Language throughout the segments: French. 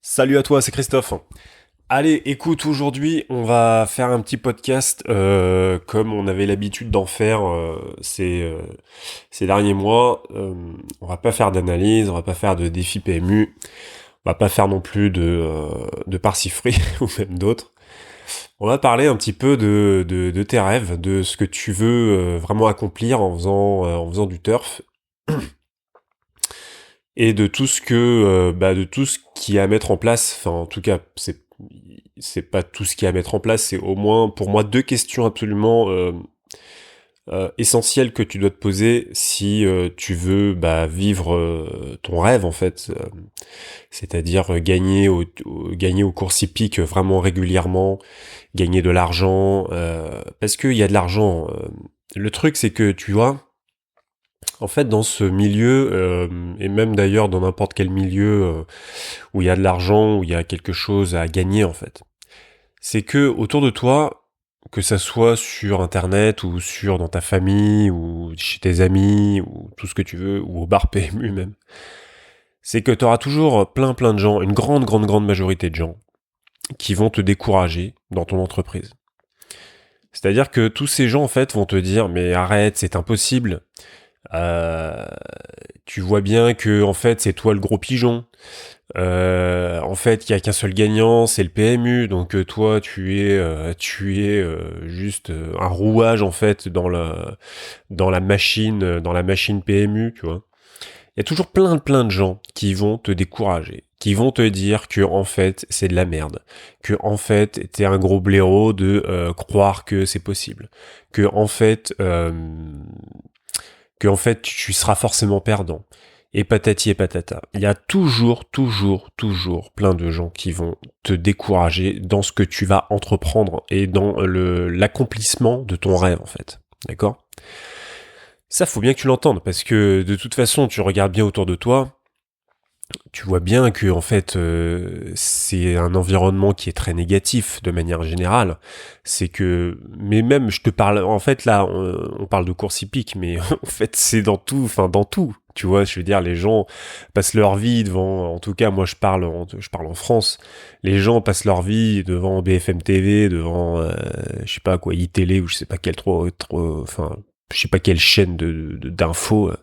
Salut à toi, c'est Christophe. Allez, écoute, aujourd'hui, on va faire un petit podcast comme on avait l'habitude d'en faire ces derniers mois. On va pas faire d'analyse, on va pas faire de défi PMU, on va pas faire non plus de Parsifree ou même d'autres. On va parler un petit peu de tes rêves, de ce que tu veux vraiment accomplir en faisant du turf et de tout ce de tout ce qu'il y a à mettre en place. Enfin, en tout cas, c'est pas tout ce qu'il y a à mettre en place, c'est au moins pour moi deux questions absolument essentielles que tu dois te poser si tu veux vivre ton rêve en fait, c'est-à-dire gagner aux courses hippiques vraiment régulièrement, gagner de l'argent, parce qu'il y a de l'argent. Le truc c'est que tu vois. En fait, dans ce milieu, et même d'ailleurs dans n'importe quel milieu où il y a de l'argent, où il y a quelque chose à gagner, en fait, c'est que autour de toi, que ça soit sur Internet ou dans ta famille ou chez tes amis ou tout ce que tu veux, ou au bar PMU même, c'est que tu auras toujours plein de gens, une grande majorité de gens, qui vont te décourager dans ton entreprise. C'est-à-dire que tous ces gens, en fait, vont te dire, mais arrête, c'est impossible. Euh, Tu vois bien que en fait c'est toi le gros pigeon. En fait, il y a qu'un seul gagnant, c'est le PMU. Donc toi, tu es juste un rouage en fait dans la machine PMU, tu vois. Il y a toujours plein de gens qui vont te décourager, qui vont te dire que en fait c'est de la merde, que en fait t'es un gros blaireau de croire que c'est possible, que en fait tu seras forcément perdant. Et patati et patata. Il y a toujours plein de gens qui vont te décourager dans ce que tu vas entreprendre et dans l'accomplissement de ton rêve, en fait. D'accord? Ça, faut bien que tu l'entendes, parce que de toute façon, tu regardes bien autour de toi, tu vois bien que en fait c'est un environnement qui est très négatif de manière générale. C'est que, mais même je te parle en fait là on parle de course hippique, mais en fait c'est dans tout, enfin dans tout. Tu vois, je veux dire, les gens passent leur vie devant, en tout cas moi je parle en France, les gens passent leur vie devant BFM TV, devant je sais pas quoi, iTélé ou je sais pas quelle enfin je sais pas quelle chaîne d'infos.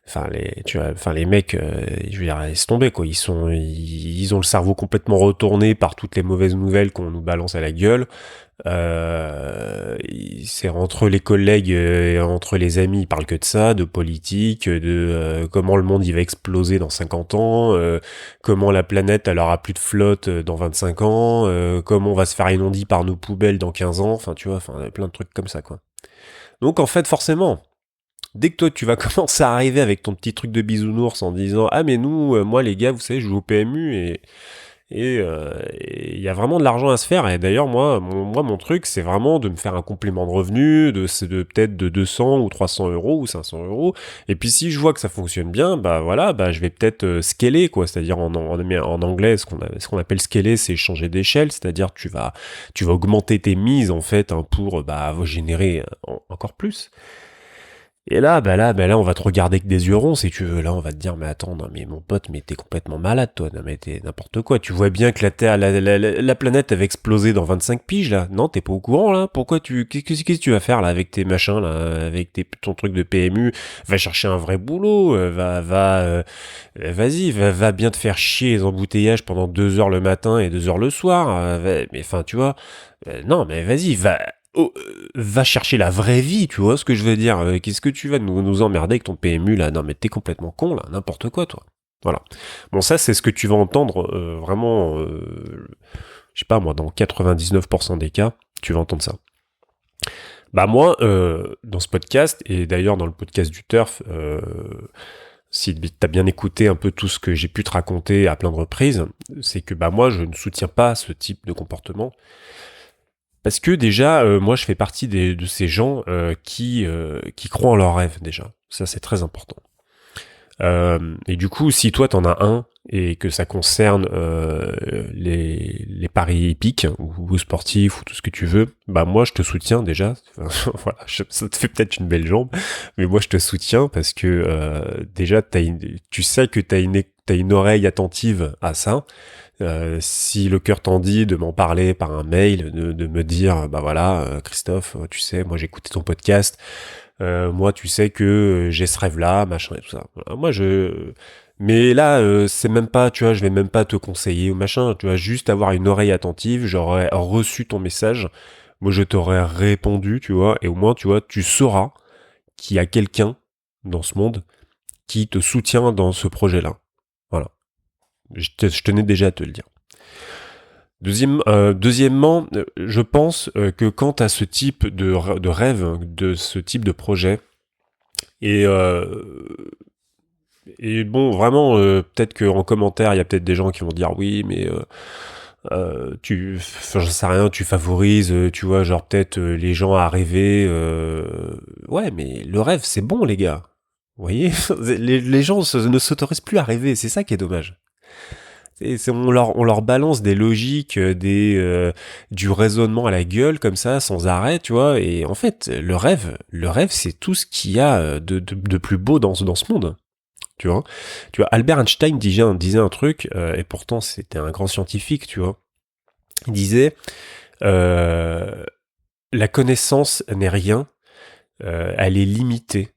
Enfin les mecs, je veux dire, laisse tomber quoi. Ils ont le cerveau complètement retourné par toutes les mauvaises nouvelles qu'on nous balance à la gueule. C'est entre les collègues, et entre les amis, ils parlent que de ça, de politique, de comment le monde il va exploser dans 50 ans, comment la planète elle aura plus de flotte dans 25 ans, comment on va se faire inonder par nos poubelles dans 15 ans. Enfin tu vois, enfin plein de trucs comme ça quoi. Donc en fait forcément. Dès que toi tu vas commencer à arriver avec ton petit truc de bisounours en disant ah mais nous moi les gars vous savez je joue au PMU et il y a vraiment de l'argent à se faire et d'ailleurs mon truc c'est vraiment de me faire un complément de revenu de peut-être de 200 ou 300 euros ou 500 euros et puis si je vois que ça fonctionne bien bah voilà bah je vais peut-être scaler quoi, c'est-à-dire en anglais ce qu'on appelle scaler c'est changer d'échelle, c'est-à-dire tu vas augmenter tes mises en fait hein, pour générer encore plus. Et là, on va te regarder avec des yeux ronds, si tu veux. Là, on va te dire, mais attends, non, mais mon pote, mais t'es complètement malade, toi. Non, mais t'es n'importe quoi. Tu vois bien que la Terre, la planète avait explosé dans 25 piges, là. Non, t'es pas au courant, là. Pourquoi qu'est-ce que tu vas faire, là, avec tes machins, là, avec ton truc de PMU? Va chercher un vrai boulot, vas-y, va bien te faire chier les embouteillages pendant 2 heures le matin et 2 heures le soir. Mais enfin, tu vois. Non, mais vas-y, va chercher la vraie vie, tu vois ce que je veux dire. Qu'est-ce que tu vas nous emmerder avec ton PMU là? Non mais t'es complètement con là, n'importe quoi toi. Voilà. Bon ça c'est ce que tu vas entendre vraiment, je sais pas moi, dans 99% des cas, tu vas entendre ça. Bah moi, dans ce podcast, et d'ailleurs dans le podcast du Turf, si t'as bien écouté un peu tout ce que j'ai pu te raconter à plein de reprises, c'est que bah moi je ne soutiens pas ce type de comportement. Parce que déjà, moi, je fais partie de ces gens qui croient en leurs rêves déjà. Ça, c'est très important. Et du coup, si toi, t'en as un et que ça concerne les paris hippiques ou sportifs ou tout ce que tu veux, bah moi, je te soutiens déjà. Voilà, ça te fait peut-être une belle jambe, mais moi, je te soutiens parce que déjà, tu sais que t'as une oreille attentive à ça, si le cœur t'en dit de m'en parler par un mail, de me dire, bah voilà, Christophe, tu sais, moi j'ai écouté ton podcast, moi tu sais que j'ai ce rêve-là, machin et tout ça. Voilà, mais là, c'est même pas, tu vois, je vais même pas te conseiller ou machin, tu vas juste avoir une oreille attentive, j'aurais reçu ton message, moi je t'aurais répondu, tu vois, et au moins, tu vois, tu sauras qu'il y a quelqu'un dans ce monde qui te soutient dans ce projet-là. Voilà. Je tenais déjà à te le dire. Deuxièmement, je pense que quant à ce type de rêve, de ce type de projet, et, et bon, vraiment, peut-être qu'en commentaire, il y a peut-être des gens qui vont dire oui, mais j'en sais rien, tu favorises, tu vois, genre peut-être les gens à rêver. Ouais, mais le rêve, c'est bon, les gars. Vous voyez, les gens ne s'autorisent plus à rêver, c'est ça qui est dommage. On leur balance des logiques, du raisonnement à la gueule comme ça, sans arrêt, tu vois. Et en fait, le rêve, c'est tout ce qu'il y a de plus beau dans ce monde. Tu vois, Albert Einstein disait un truc, et pourtant c'était un grand scientifique, tu vois. Il disait, la connaissance n'est rien, elle est limitée.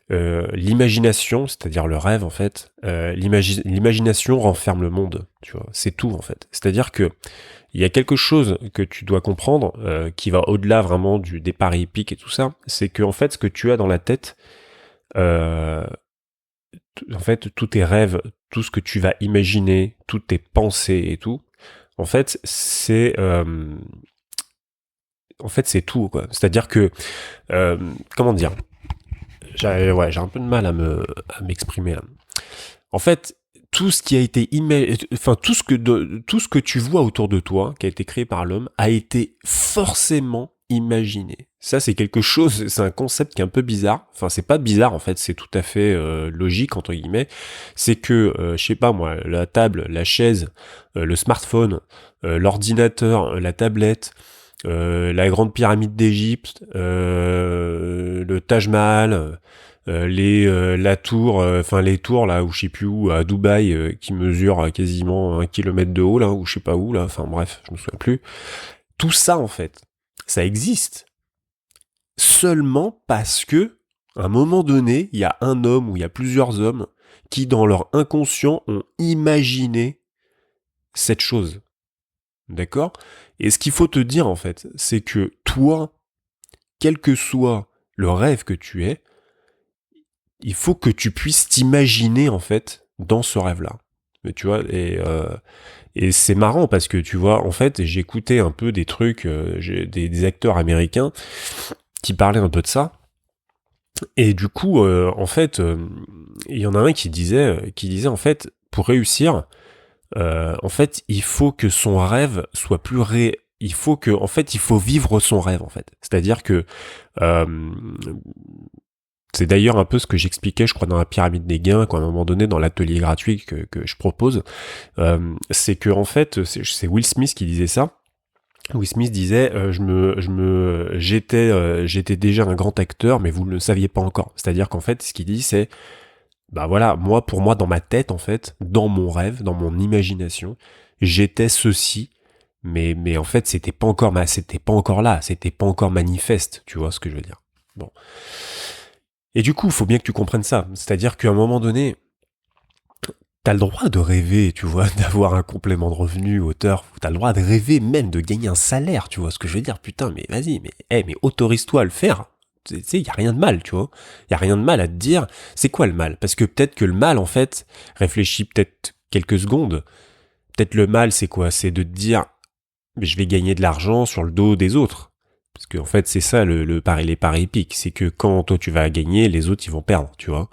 L'imagination, c'est-à-dire le rêve en fait, l'imagination renferme le monde, tu vois, c'est tout en fait. C'est-à-dire que il y a quelque chose que tu dois comprendre qui va au-delà vraiment des paris épiques et tout ça, c'est que en fait ce que tu as dans la tête, en fait tous tes rêves, tout ce que tu vas imaginer, toutes tes pensées et tout, en fait c'est c'est tout quoi. C'est-à-dire que comment dire, j'ai un peu de mal à m'exprimer là. En fait, tout ce qui a été tout ce que tu vois autour de toi, qui a été créé par l'homme, a été forcément imaginé. Ça, c'est quelque chose, c'est un concept qui est un peu bizarre. Enfin, c'est pas bizarre en fait, c'est tout à fait logique entre guillemets. C'est que, je sais pas moi, la table, la chaise, le smartphone, l'ordinateur, la tablette, la grande pyramide d'Égypte, le Taj Mahal, la tour, les tours là, ou je sais plus où, à Dubaï, qui mesurent quasiment 1 kilomètre de haut là, ou je sais pas où là, enfin bref, je me souviens plus. Tout ça en fait, ça existe seulement parce que, à un moment donné, il y a un homme ou il y a plusieurs hommes qui, dans leur inconscient, ont imaginé cette chose. D'accord ? Et ce qu'il faut te dire, en fait, c'est que toi, quel que soit le rêve que tu aies, il faut que tu puisses t'imaginer, en fait, dans ce rêve-là. Mais tu vois, et c'est marrant parce que, tu vois, en fait, j'écoutais un peu des trucs, des acteurs américains qui parlaient un peu de ça. Et du coup, en fait, il y en a un qui disait, en fait, pour réussir, en fait, il faut que son rêve soit plus il faut que, en fait, il faut vivre son rêve, en fait. C'est-à-dire que, c'est d'ailleurs un peu ce que j'expliquais, je crois, dans la pyramide des gains, qu'à un moment donné, dans l'atelier gratuit que je propose, c'est que, en fait, c'est Will Smith qui disait ça. Will Smith disait, j'étais déjà un grand acteur, mais vous ne le saviez pas encore. C'est-à-dire qu'en fait, ce qu'il dit, c'est, bah voilà, pour moi, dans ma tête, en fait, dans mon rêve, dans mon imagination, j'étais ceci, mais en fait, c'était pas encore là, c'était pas encore manifeste, tu vois ce que je veux dire. Bon. Et du coup, il faut bien que tu comprennes ça. C'est-à-dire qu'à un moment donné, t'as le droit de rêver, tu vois, d'avoir un complément de revenu, auteur, t'as le droit de rêver même de gagner un salaire, tu vois ce que je veux dire, putain, mais vas-y, mais autorise-toi à le faire. Tu sais, y a rien de mal, tu vois. Y a rien de mal à te dire, c'est quoi le mal? Parce que peut-être que le mal, en fait, réfléchis peut-être quelques secondes, peut-être le mal, c'est quoi? C'est de te dire, mais je vais gagner de l'argent sur le dos des autres. Parce que en fait, c'est ça les paris épiques, c'est que quand toi tu vas gagner, les autres ils vont perdre, tu vois.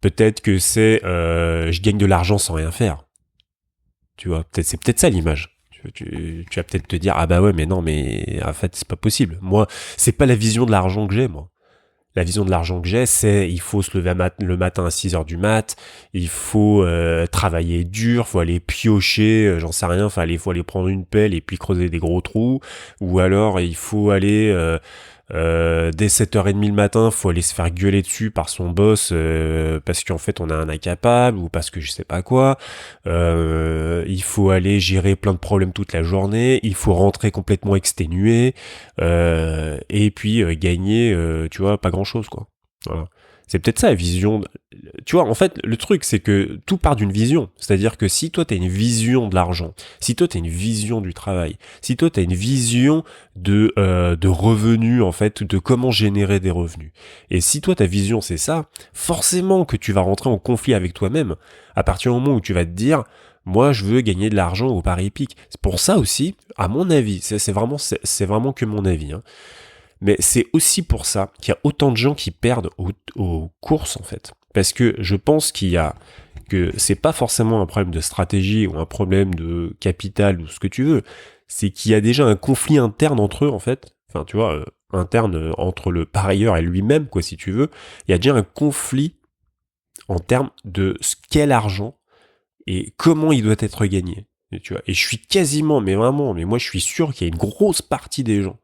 Peut-être que c'est je gagne de l'argent sans rien faire. Tu vois, c'est peut-être ça l'image. Tu vas peut-être te dire ah bah ouais mais non mais en fait c'est pas possible. Moi, c'est pas la vision de l'argent que j'ai moi. La vision de l'argent que j'ai, c'est il faut se lever le matin à 6h du mat, il faut travailler dur, faut aller piocher, j'en sais rien, faut aller prendre une pelle et puis creuser des gros trous, ou alors il faut aller Dès 7h30 le matin, faut aller se faire gueuler dessus par son boss parce qu'en fait on a un incapable ou parce que je sais pas quoi. Il faut aller gérer plein de problèmes toute la journée. Il faut rentrer complètement exténué et puis gagner, tu vois, pas grand chose quoi. Voilà. C'est peut-être ça la vision. Tu vois, en fait, le truc, c'est que tout part d'une vision. C'est-à-dire que si toi, t'as une vision de l'argent, si toi, t'as une vision du travail, si toi, t'as une vision de revenus, en fait, de comment générer des revenus, et si toi, ta vision, c'est ça, forcément que tu vas rentrer en conflit avec toi-même à partir du moment où tu vas te dire, moi, je veux gagner de l'argent au pari hippique. C'est pour ça aussi, à mon avis, c'est vraiment que mon avis, hein. Mais c'est aussi pour ça qu'il y a autant de gens qui perdent aux courses, en fait. Parce que je pense que c'est pas forcément un problème de stratégie ou un problème de capital ou ce que tu veux. C'est qu'il y a déjà un conflit interne entre eux, en fait. Enfin, tu vois, interne entre le parieur et lui-même, quoi, si tu veux. Il y a déjà un conflit en termes de ce qu'est l'argent et comment il doit être gagné. Et, tu vois, et je suis quasiment, mais vraiment, mais moi je suis sûr qu'il y a une grosse partie des gens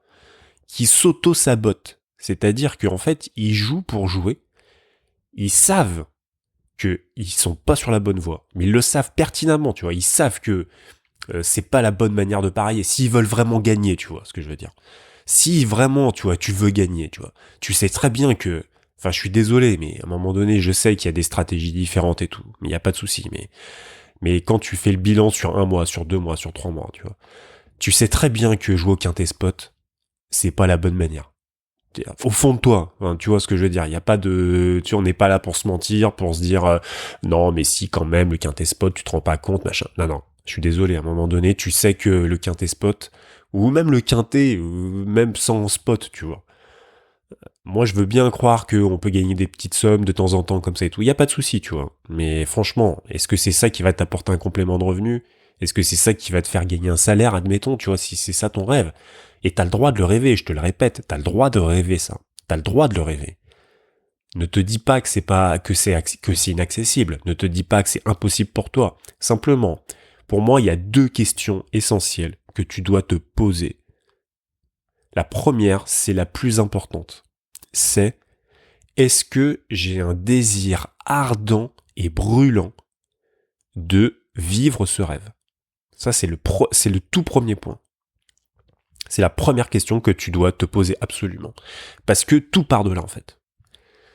qui s'auto-sabotent. C'est-à-dire qu'en fait, ils jouent pour jouer. Ils savent qu'ils sont pas sur la bonne voie. Mais ils le savent pertinemment, tu vois. Ils savent que c'est pas la bonne manière de parier. S'ils veulent vraiment gagner, tu vois ce que je veux dire. Si vraiment, tu vois, tu veux gagner, tu vois. Tu sais très bien que... Enfin, je suis désolé, mais à un moment donné, je sais qu'il y a des stratégies différentes et tout. Mais il n'y a pas de souci. Mais quand tu fais le bilan sur 1 mois, sur 2 mois, sur 3 mois, tu vois. Tu sais très bien que jouer au quintet spot, c'est pas la bonne manière. Au fond de toi, hein, tu vois ce que je veux dire. Il y a pas de, tu vois, on n'est pas là pour se mentir, pour se dire non, mais si quand même le quintet spot, tu te rends pas compte, machin. Non, non. Je suis désolé. À un moment donné, tu sais que le quintet spot ou même le quintet, même sans spot, tu vois. Moi, je veux bien croire qu'on peut gagner des petites sommes de temps en temps comme ça et tout. Il y a pas de souci, tu vois. Mais franchement, est-ce que c'est ça qui va t'apporter un complément de revenu? Est-ce que c'est ça qui va te faire gagner un salaire, admettons, tu vois, si c'est ça ton rêve? Et t'as le droit de le rêver, je te le répète, t'as le droit de rêver ça. T'as le droit de le rêver. Ne te dis pas que c'est inaccessible. Ne te dis pas que c'est impossible pour toi. Simplement, pour moi, il y a 2 questions essentielles que tu dois te poser. La première, c'est la plus importante. C'est: est-ce que j'ai un désir ardent et brûlant de vivre ce rêve? Ça, c'est le tout premier point. C'est la première question que tu dois te poser absolument. Parce que tout part de là, en fait.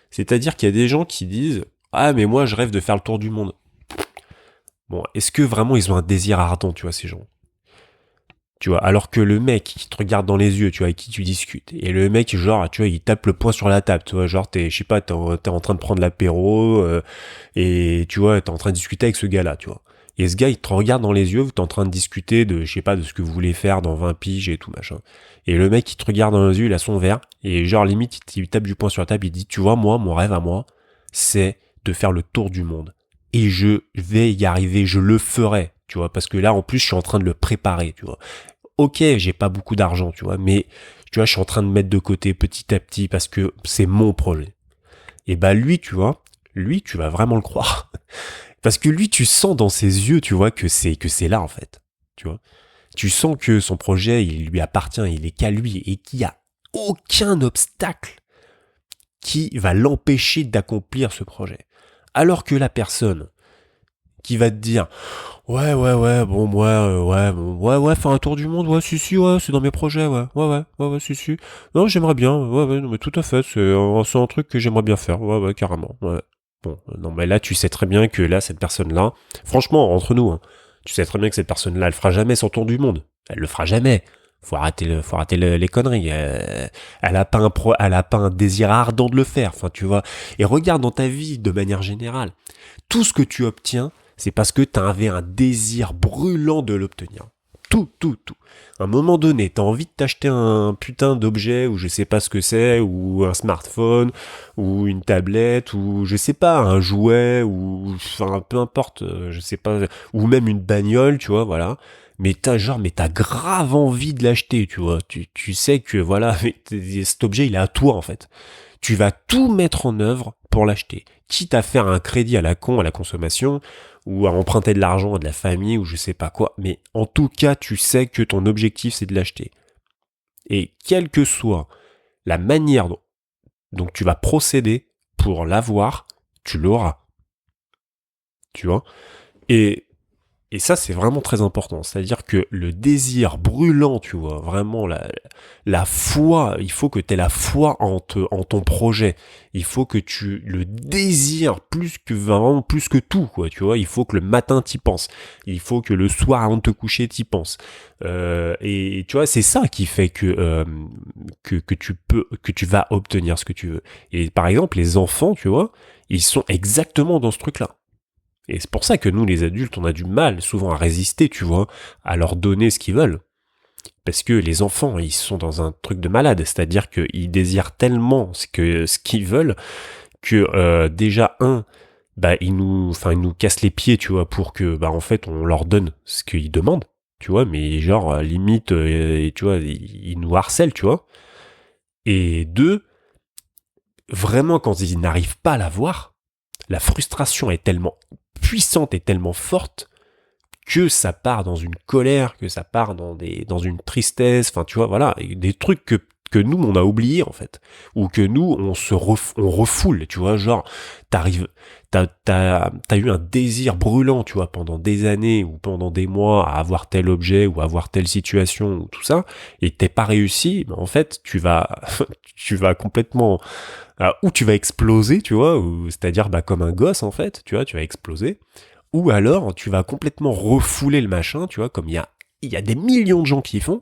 C'est-à-dire qu'il y a des gens qui disent: ah, mais moi, je rêve de faire le tour du monde. Bon, est-ce que vraiment ils ont un désir ardent, tu vois, ces gens? Tu vois, alors que le mec qui te regarde dans les yeux, tu vois, avec qui tu discutes, et le mec, genre, tu vois, il tape le poing sur la table, tu vois, genre, je sais pas, t'es en train de prendre l'apéro, et tu vois, t'es en train de discuter avec ce gars-là, tu vois. Et ce gars, il te regarde dans les yeux, t'es en train de discuter de, je sais pas, de ce que vous voulez faire dans 20 piges et tout, machin. Et le mec, il te regarde dans les yeux, il a son verre, et genre, limite, il tape du poing sur la table, il dit: tu vois, moi, mon rêve à moi, c'est de faire le tour du monde. Et je vais y arriver, je le ferai, tu vois, parce que là, en plus, je suis en train de le préparer, tu vois. Ok, j'ai pas beaucoup d'argent, tu vois, mais tu vois, je suis en train de mettre de côté petit à petit parce que c'est mon projet. Et bah lui, tu vois, lui, tu vas vraiment le croire. Parce que lui, tu sens dans ses yeux, tu vois, que c'est là, en fait. Tu vois. Tu sens que son projet, il lui appartient, il est qu'à lui, et qu'il y a aucun obstacle qui va l'empêcher d'accomplir ce projet. Alors que la personne qui va te dire: ouais, bon, moi, ouais, faire un tour du monde, ouais, si, ouais, c'est dans mes projets, ouais, si. Non, j'aimerais bien, ouais, non, mais tout à fait, c'est un truc que j'aimerais bien faire, ouais, carrément, ouais. Bon, non, mais là, tu sais très bien que là, cette personne-là, franchement, entre nous, hein, tu sais très bien que cette personne-là, elle fera jamais son tour du monde. Elle le fera jamais. Faut arrêter les conneries. Elle a pas elle a pas un désir ardent de le faire. Enfin, tu vois. Et regarde dans ta vie, de manière générale, tout ce que tu obtiens, c'est parce que tu avais un désir brûlant de l'obtenir. Tout. À un moment donné, t'as envie de t'acheter un putain d'objet, ou je sais pas ce que c'est, ou un smartphone, ou une tablette, ou je sais pas, un jouet, ou enfin peu importe, je sais pas, ou même une bagnole, tu vois, voilà. Mais t'as grave envie de l'acheter, tu vois. Tu sais que voilà, cet objet il est à toi en fait. Tu vas tout mettre en œuvre pour l'acheter. Quitte à faire un crédit à la con, à la consommation, ou à emprunter de l'argent à de la famille, ou je sais pas quoi. Mais en tout cas, tu sais que ton objectif, c'est de l'acheter. Et quelles que soient la manière dont tu vas procéder pour l'avoir, tu l'auras. Tu vois? Et ça, c'est vraiment très important. C'est-à-dire que le désir brûlant, tu vois, vraiment la foi, il faut que tu aies la foi en ton projet. Il faut que tu le désires vraiment plus que tout, quoi, tu vois. Il faut que le matin, t'y penses. Il faut que le soir, avant de te coucher, t'y penses. Et tu vois, c'est ça qui fait que tu vas obtenir ce que tu veux. Et par exemple, les enfants, tu vois, ils sont exactement dans ce truc-là. Et c'est pour ça que nous, les adultes, on a du mal souvent à résister, tu vois, à leur donner ce qu'ils veulent. Parce que les enfants, ils sont dans un truc de malade, c'est-à-dire qu'ils désirent tellement ce qu'ils veulent que déjà ils nous cassent les pieds, tu vois, pour que en fait on leur donne ce qu'ils demandent, tu vois, mais genre limite, tu vois, ils nous harcèlent, tu vois. Et deux, vraiment quand ils n'arrivent pas à l'avoir, la frustration est tellement puissante et tellement forte que ça part dans une colère, que ça part dans une tristesse, enfin tu vois, voilà, des trucs que nous on a oubliés en fait, ou que nous on refoule, tu vois, genre t'as eu un désir brûlant, tu vois, pendant des années ou pendant des mois à avoir tel objet ou à avoir telle situation ou tout ça, et t'es pas réussi, en fait tu vas tu vas complètement ou tu vas exploser, tu vois, ou c'est-à-dire comme un gosse en fait, tu vois, tu vas exploser. Ou alors, tu vas complètement refouler le machin, tu vois, comme il y a des millions de gens qui font,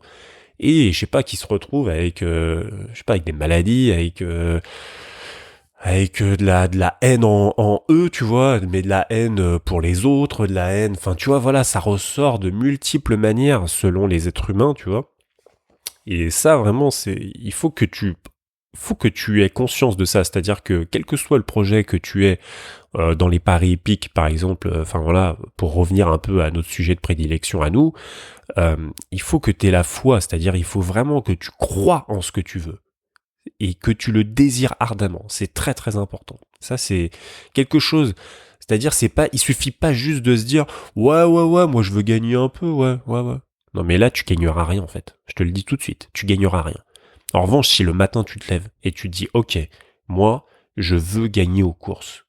et je sais pas, qui se retrouvent avec, je sais pas, avec des maladies, avec de la haine en eux, tu vois, mais de la haine pour les autres, de la haine, enfin, tu vois, voilà, ça ressort de multiples manières selon les êtres humains, tu vois. Et ça, vraiment, il faut que tu aies conscience de ça, c'est-à-dire que quel que soit le projet que tu aies dans les paris épiques par exemple, enfin voilà, pour revenir un peu à notre sujet de prédilection à nous, il faut que tu aies la foi, c'est-à-dire il faut vraiment que tu crois en ce que tu veux et que tu le désires ardemment, c'est très très important. Ça c'est quelque chose, c'est-à-dire il suffit pas juste de se dire ouais, moi je veux gagner un peu, ouais. Non mais là tu gagneras rien en fait, je te le dis tout de suite, tu gagneras rien. En revanche, si le matin tu te lèves et tu te dis ok, moi je veux gagner aux courses,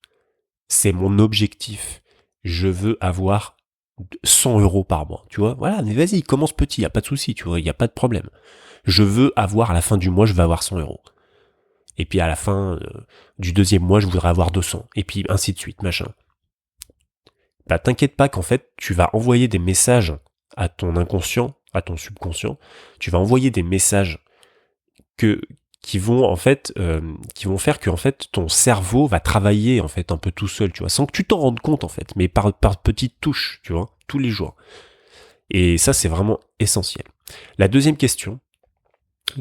c'est mon objectif. Je veux avoir 100 euros par mois, tu vois. Voilà, mais vas-y, commence petit, y a pas de souci, tu vois, y a pas de problème. Je veux avoir, à la fin du mois, je veux avoir 100 euros. Et puis à la fin du deuxième mois, je voudrais avoir 200. Et puis ainsi de suite, machin. T'inquiète pas qu'en fait, tu vas envoyer des messages à ton inconscient, à ton subconscient. Tu vas envoyer des messages que qui vont en fait qui vont faire que en fait ton cerveau va travailler en fait un peu tout seul, tu vois, sans que tu t'en rendes compte en fait, mais par petites touches, tu vois, tous les jours. Et ça c'est vraiment essentiel. La deuxième question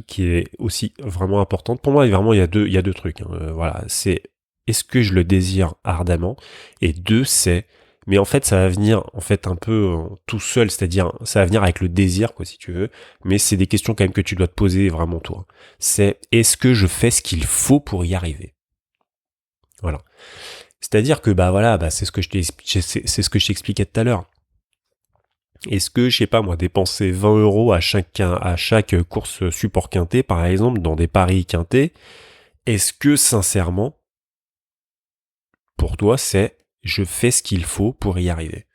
qui est aussi vraiment importante pour moi, et vraiment il y a deux trucs, hein, voilà, c'est est-ce que je le désire ardemment, et deux c'est mais en fait ça va venir en fait un peu tout seul, c'est-à-dire ça va venir avec le désir quoi si tu veux, mais c'est des questions quand même que tu dois te poser vraiment toi. C'est est-ce que je fais ce qu'il faut pour y arriver? Voilà. C'est-à-dire que c'est ce que c'est ce que je t'expliquais tout à l'heure. Est-ce que, je sais pas moi, dépenser 20 euros à chaque course support quintet, par exemple, dans des paris quintés, est-ce que, sincèrement, pour toi, c'est je fais ce qu'il faut pour y arriver?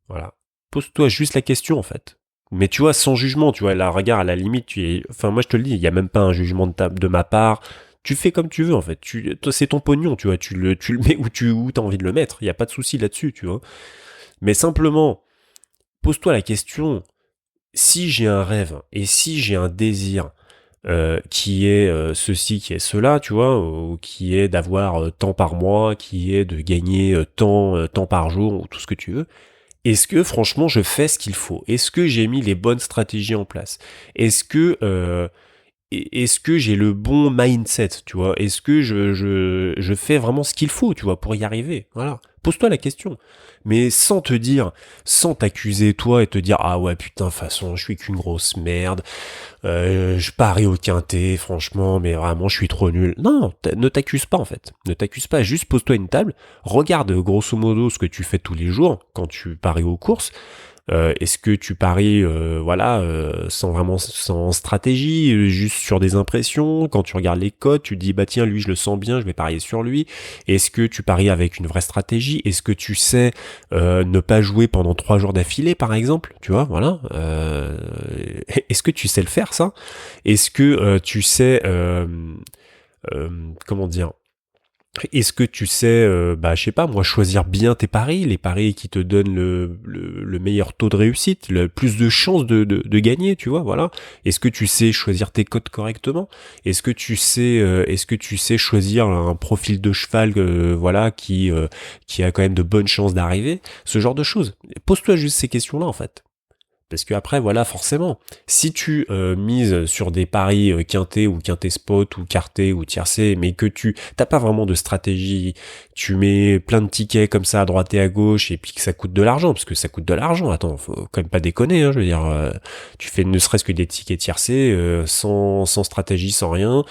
Voilà. Pose-toi juste la question, en fait. Mais tu vois, sans jugement, tu vois, là, regarde, à la limite, enfin, moi, je te le dis, il y a même pas un jugement de ma part. Tu fais comme tu veux, en fait. Toi, c'est ton pognon, tu vois, tu le mets où t'as envie de le mettre. Il y a pas de souci là-dessus, tu vois. Mais simplement, pose-toi la question, si j'ai un rêve et si j'ai un désir qui est ceci, qui est cela, tu vois, ou qui est d'avoir tant par mois, qui est de gagner tant par jour, ou tout ce que tu veux, est-ce que franchement je fais ce qu'il faut? Est-ce que j'ai mis les bonnes stratégies en place? Est-ce que j'ai le bon mindset, tu vois? Est-ce que je fais vraiment ce qu'il faut, tu vois, pour y arriver? Voilà. Pose-toi la question. Mais sans te dire, sans t'accuser toi et te dire, ah ouais, putain, de toute façon, je suis qu'une grosse merde, je parie au quintet, franchement, mais vraiment, je suis trop nul. Non, ne t'accuse pas, en fait. Ne t'accuse pas, juste pose-toi une table, regarde grosso modo ce que tu fais tous les jours quand tu paries aux courses, Est-ce que tu paries, sans stratégie, juste sur des impressions? Quand tu regardes les cotes, tu te dis bah tiens lui je le sens bien, je vais parier sur lui. Est-ce que tu paries avec une vraie stratégie? Est-ce que tu sais ne pas jouer pendant 3 jours d'affilée par exemple? Tu vois, voilà. Est-ce que tu sais le faire ça? Est-ce que tu sais comment dire? Est-ce que tu sais, je sais pas moi, choisir bien tes paris, les paris qui te donnent le meilleur taux de réussite, le plus de chances de gagner, tu vois, voilà. Est-ce que tu sais choisir tes cotes correctement? Est-ce que tu sais choisir un profil de cheval, qui a quand même de bonnes chances d'arriver? Ce genre de choses. Pose-toi juste ces questions-là, en fait. Parce que après, voilà, forcément, si tu mises sur des paris quintés ou quintés spot ou quartés ou tiercés, mais que tu t'as pas vraiment de stratégie, tu mets plein de tickets comme ça à droite et à gauche et puis que ça coûte de l'argent, parce que ça coûte de l'argent. Attends, faut quand même pas déconner, hein, je veux dire, tu fais ne serait-ce que des tickets tiercés sans stratégie, sans rien,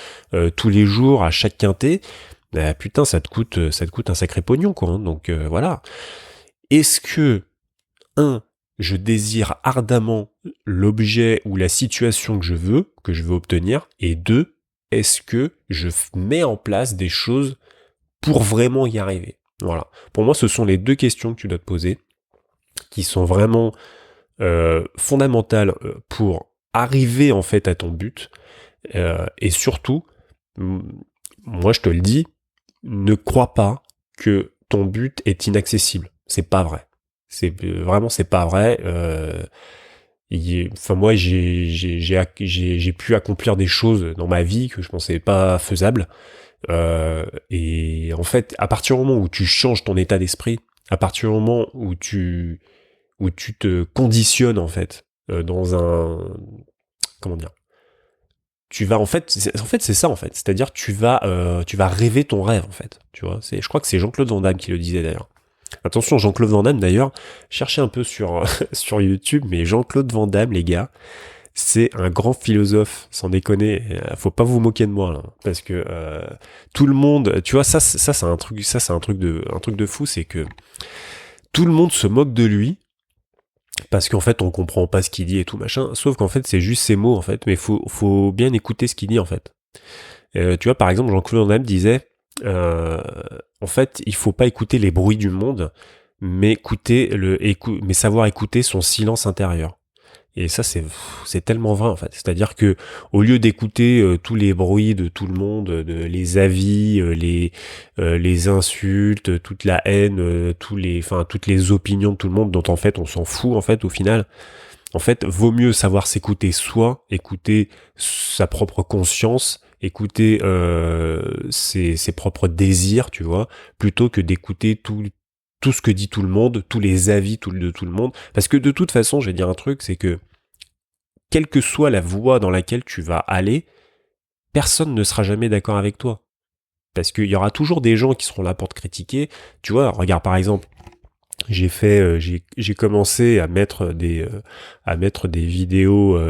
tous les jours à chaque quintet. Bah, putain, ça te coûte un sacré pognon, quoi. Hein, donc voilà. Est-ce que je désire ardemment l'objet ou la situation que je veux obtenir, et 2, est-ce que je mets en place des choses pour vraiment y arriver? Voilà. Pour moi, ce sont les 2 questions que tu dois te poser, qui sont vraiment fondamentales pour arriver en fait à ton but, et surtout, moi je te le dis, ne crois pas que ton but est inaccessible. C'est pas vrai. C'est pas vrai. Moi, j'ai pu accomplir des choses dans ma vie que je pensais pas faisables. Et en fait, à partir du moment où tu changes ton état d'esprit, à partir du moment où tu te conditionnes en fait dans un comment dire, tu vas en fait c'est ça en fait, c'est-à-dire tu vas rêver ton rêve en fait, tu vois. Je crois que c'est Jean-Claude Van Damme qui le disait d'ailleurs. Attention, Jean-Claude Van Damme d'ailleurs, cherchez un peu sur sur YouTube, mais Jean-Claude Van Damme, les gars, c'est un grand philosophe, sans déconner. Faut pas vous moquer de moi là, parce que tout le monde, tu vois, ça c'est un truc, un truc de fou, c'est que tout le monde se moque de lui parce qu'en fait on comprend pas ce qu'il dit et tout machin. Sauf qu'en fait c'est juste ses mots en fait, mais faut bien écouter ce qu'il dit en fait. Tu vois, par exemple, Jean-Claude Van Damme disait, en fait, il faut pas écouter les bruits du monde, mais mais savoir écouter son silence intérieur. Et ça, c'est tellement vrai en fait. C'est-à-dire que au lieu d'écouter tous les bruits de tout le monde, les avis, les insultes, toute la haine, toutes les opinions de tout le monde, dont en fait on s'en fout en fait au final. En fait, vaut mieux savoir s'écouter soi, écouter sa propre conscience, écouter ses propres désirs, tu vois, plutôt que d'écouter tout ce que dit tout le monde, tous les avis de tout le monde. Parce que de toute façon, je vais dire un truc, c'est que quelle que soit la voie dans laquelle tu vas aller, personne ne sera jamais d'accord avec toi. Parce qu'il y aura toujours des gens qui seront là pour te critiquer. Tu vois, regarde par exemple, j'ai commencé à mettre des vidéos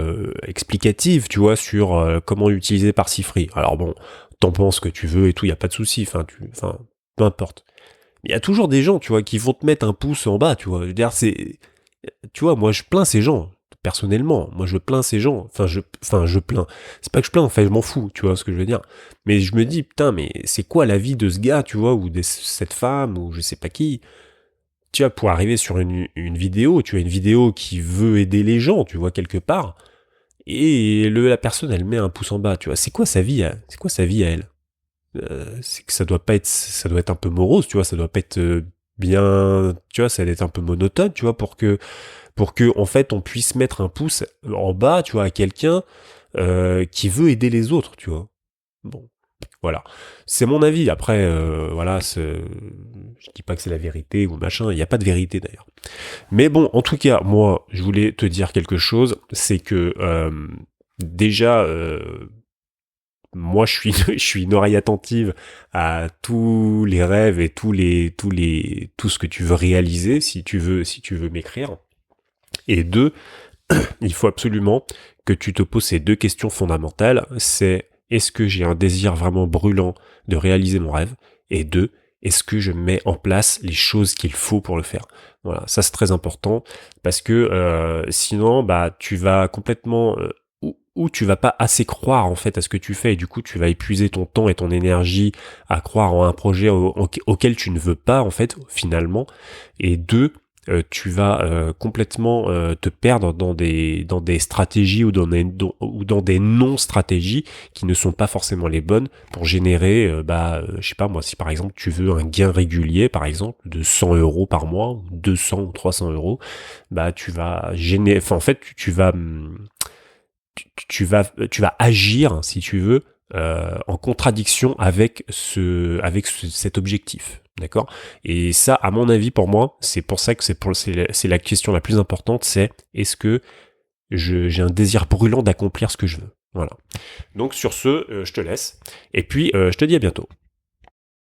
explicatives, tu vois, sur comment utiliser Parsifree. Alors bon, t'en penses ce que tu veux et tout, y a pas de souci, peu importe. Mais il y a toujours des gens, tu vois, qui vont te mettre un pouce en bas, tu vois. Je veux dire, tu vois, moi je plains ces gens. Personnellement, moi je plains ces gens. Je plains. C'est pas que je plains, en fait, je m'en fous, tu vois ce que je veux dire. Mais je me dis, putain, mais c'est quoi la vie de ce gars, tu vois, ou de cette femme, ou je sais pas qui. Tu vois, pour arriver sur une vidéo, tu as une vidéo qui veut aider les gens, tu vois, quelque part, et la personne, elle met un pouce en bas, tu vois. C'est quoi sa vie à elle? C'est que ça doit être un peu morose, tu vois, ça doit pas être bien, tu vois, ça doit être un peu monotone, tu vois, pour que, en fait, on puisse mettre un pouce en bas, tu vois, à quelqu'un qui veut aider les autres, tu vois. Bon. Voilà, c'est mon avis. Après, je dis pas que c'est la vérité ou machin. Il n'y a pas de vérité d'ailleurs. Mais bon, en tout cas, moi, je voulais te dire quelque chose. C'est que déjà, moi, je suis une oreille attentive à tous les rêves et tout ce que tu veux réaliser, si tu veux m'écrire. Et 2, il faut absolument que tu te poses ces 2 questions fondamentales. C'est est-ce que j'ai un désir vraiment brûlant de réaliser mon rêve? Et 2, est-ce que je mets en place les choses qu'il faut pour le faire? Voilà, ça c'est très important parce que sinon bah tu vas complètement ou tu vas pas assez croire en fait à ce que tu fais et du coup tu vas épuiser ton temps et ton énergie à croire en un projet auquel tu ne veux pas en fait finalement. Et deux, tu vas complètement te perdre dans des stratégies ou dans des non-stratégies qui ne sont pas forcément les bonnes pour générer, je sais pas moi, si par exemple tu veux un gain régulier, par exemple de 100 euros par mois, ou 200 ou 300 euros, bah tu vas générer, enfin en fait tu vas agir si tu veux en contradiction avec cet objectif. D'accord? Et ça, à mon avis, pour moi, c'est pour ça que c'est la question la plus importante, c'est est-ce que j'ai un désir brûlant d'accomplir ce que je veux. Voilà. Donc sur ce, je te laisse. Et puis, je te dis à bientôt.